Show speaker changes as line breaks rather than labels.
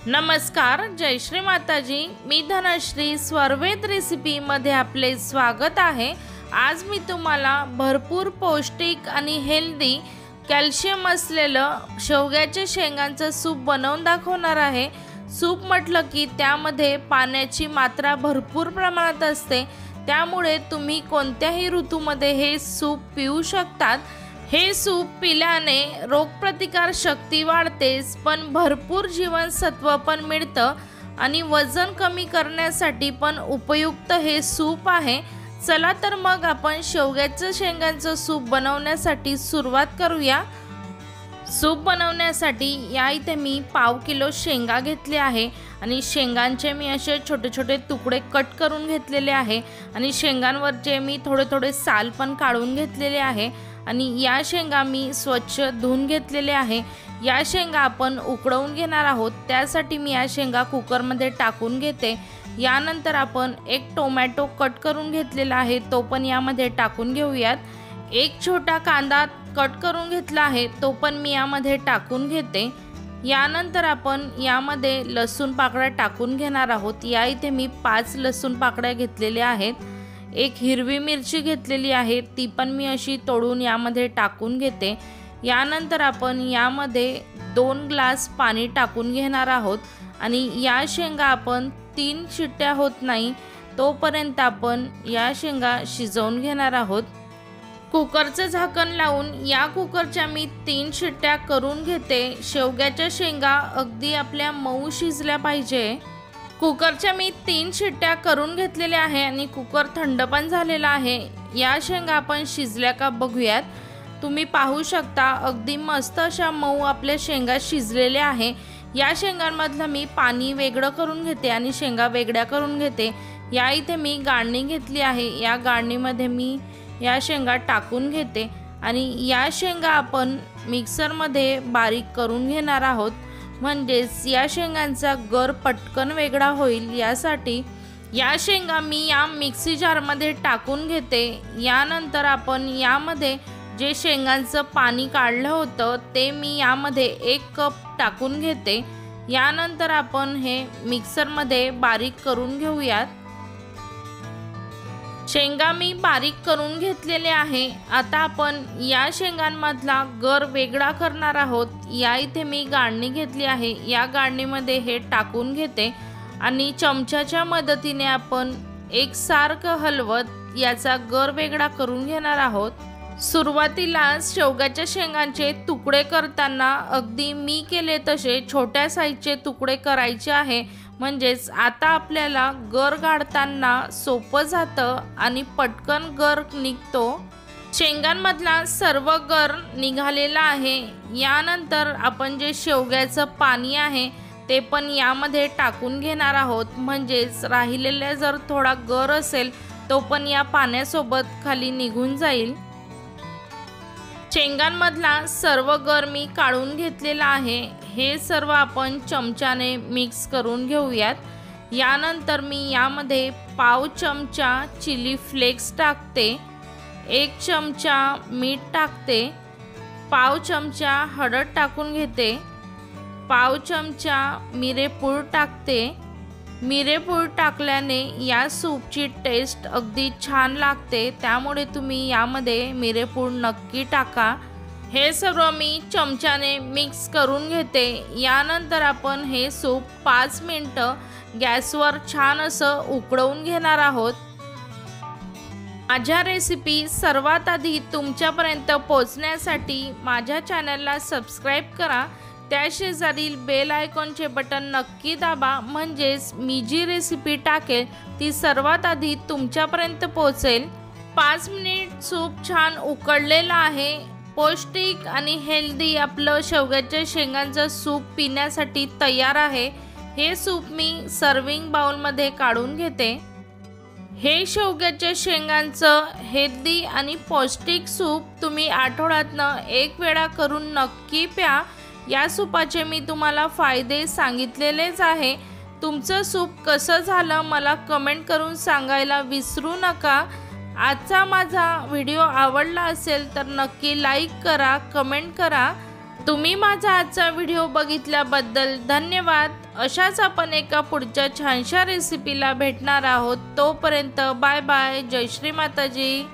नमस्कार, जय श्री माताजी। मी धनश्री स्वरवेद रेसिपी मध्ये आपले स्वागत आहे। आज मी तुम्हाला भरपूर पौष्टिक आणि हेल्दी कॅल्शियम असलेलं शेवग्याच्या शेंगांचं सूप बनवून दाखवणार आहे। सूप म्हटलं की त्यामध्ये पाण्याची मात्रा भरपूर प्रमाणात असते, त्यामुळे तुम्ही कोणत्याही ऋतूमध्ये हे सूप पिऊ शकतात। हे सूप पिल्याने रोगप्रतिकार शक्ती वाढतेच, पण भरपूर जीवनसत्व पण मिळतं आणि वजन कमी करण्यासाठी पण उपयुक्त हे सूप आहे। चला तर मग आपण शेवग्याच्या शेंगांचं सूप बनवण्यासाठी सुरुवात करूया। सूप बनवण्यासाठी या इथे मी पाव किलो शेंगा घेतले आहे आणि शेंगांचे मी असे छोटे छोटे तुकडे कट करून घेतलेले आहे आणि शेंगांवरचे मी थोडे थोडे साल पण काढून घेतलेले आहे आणि या शेंगा मी स्वच्छ धुवून घेतलेले आहे। या शेंगा आपण उकडवून घेणार आहोत, त्यासाठी मी या शेंगा कुकरमध्ये टाकून घेते। यानंतर आपण एक टोमॅटो कट करून घेतलेला आहे, तो पण यामध्ये टाकून घेऊयात। एक छोटा कांदा कट करून घेतला आहे, तो पण मी यामध्ये टाकून घेते। यानंतर आपण यामध्ये लसूण पाकळ्या टाकून घेणार आहोत। या इथे मी 5 लसूण पाकळ्या घेतलेल्या आहेत। एक हिरवी मिरची घेतलेली आहे, ती पण मी अशी तोडून यामध्ये टाकून घेते। यानंतर आपण यामध्ये 2 ग्लास पाणी टाकून घेणार आहोत आणि या शेंगा आपण 3 शिट्ट्या होत नाही तोपर्यंत आपण या शेंगा शिजवून घेणार आहोत। कुकरचं झाकण लावून या कुकरच्या मी 3 शिट्ट्या करून घेते। शेवग्याच्या शेंगा अगदी आपल्या मऊ शिजल्या पाहिजे। कुकरच्या मी 3 शिट्ट्या करून घेतलेल्या आहे आणि कुकर थंड पण झालेला आहे। या शेंगा आपण शिजल्या का बघूयात। तुम्ही पाहू शकता अगदी मस्त अशा मऊ आपल्या शेंगा शिजलेल्या आहे। या शेंगांमधलं मी पाणी वेगळं करून घेते आणि शेंगा वेगळ्या करून घेते। या इथे मी गाळणी घेतली आहे, या गाळणीमध्ये मी या शेंगा टाकून घेते आणि या शेंगा आपण मिक्सरमध्ये बारीक करून घेणार आहोत, म्हणजेच या शेंगांचा गर पटकन वेगळा होईल। यासाठी या शेंगा मी या मिक्सी जारमध्ये टाकून घेते। यानंतर आपण यामध्ये जे शेंगांचं पाणी काढलं होतं ते मी यामध्ये 1 कप टाकून घेते। यानंतर आपण हे मिक्सरमध्ये बारीक करून घेऊयात। शेंगा मी बारीक करून घेतलेले आहे। आता आपण या शेंगांमधला गर वेगळा करणार आहोत। या इथे मी गाळणी घेतली आहे, या गाळणीमध्ये हे टाकून घेते आणि चमच्याच्या मदतीने आपण एकसारखं हलवत याचा गर वेगळा करून घेणार आहोत। सुरुवातीला शेवग्याच्या शेंगांचे तुकडे करताना अगदी मी केले तसे छोट्या साईजचे तुकडे करायचे आहे, म्हणजेच आता आपल्याला गर काढताना सोपं जातं आणि पटकन गर निघतो। शेंगांमधला सर्व गर निघालेला आहे। यानंतर आपण जे शेवग्याचं पाणी आहे ते पण यामध्ये टाकून घेणार आहोत, म्हणजेच राहिलेला जर थोडा गर असेल तो पण या पाण्यासोबत खाली निघून जाईल। शेंगांमधला सर्व गर मी काढून घेतलेला आहे। हे सर्व आपण चमच्याने मिक्स करून घेऊयात। यानंतर मी यामध्ये पाव चमचा चिली फ्लेक्स टाकते, 1 चमचा मीठ टाकते, पाव चमचा हळद टाकून घेते, पाव चमचा मिरेपूड टाकते। मिरेपूड टाकल्याने या सूपची टेस्ट अगदी छान लागते, त्यामुळे तुम्ही यामध्ये मिरेपूड नक्की टाका। हे सर्व मी चमच्याने मिक्स करून घेते। यानंतर आपण हे सूप 5 मिनिटं गॅसवर छान असं उकळवून घेणार आहोत। माझ्या रेसिपी सर्वात आधी तुमच्यापर्यंत पोहोचण्यासाठी माझ्या चॅनलला सबस्क्राईब करा, त्या शेजारील बेल आयकॉनचे बटन नक्की दाबा, म्हणजेच मी जी रेसिपी टाकेल ती सर्वात आधी तुमच्यापर्यंत पोहोचेल। 5 मिनिट सूप छान उकळलेलं आहे। पौष्टिक आणि हेल्दी आपलं शेवग्याच्या शेंगांचं सूप पिण्यासाठी तयार आहे। हे सूप मी सर्विंग बाउलमध्ये काढून घेते। हे शेवग्याच्या शेंगांचं हेल्दी आणि पौष्टिक सूप तुम्ही आठवड्यातनं 1 वेळा करून नक्की प्या। या सूपाचे मी तुम्हाला फायदे सांगितलेलेच आहे। तुमचं सूप कसं झालं मला कमेंट करून सांगायला विसरू नका। आजचा माझा व्हिडिओ आवडला असेल तर नक्की लाईक करा, कमेंट करा तुम्ही माझा आजचा व्हिडिओ बघितल्याबद्दल धन्यवाद। अशाच आपण एका पुढच्या छानशा रेसिपीला भेटणार आहोत। तोपर्यंत बाय बाय। जय श्री माताजी।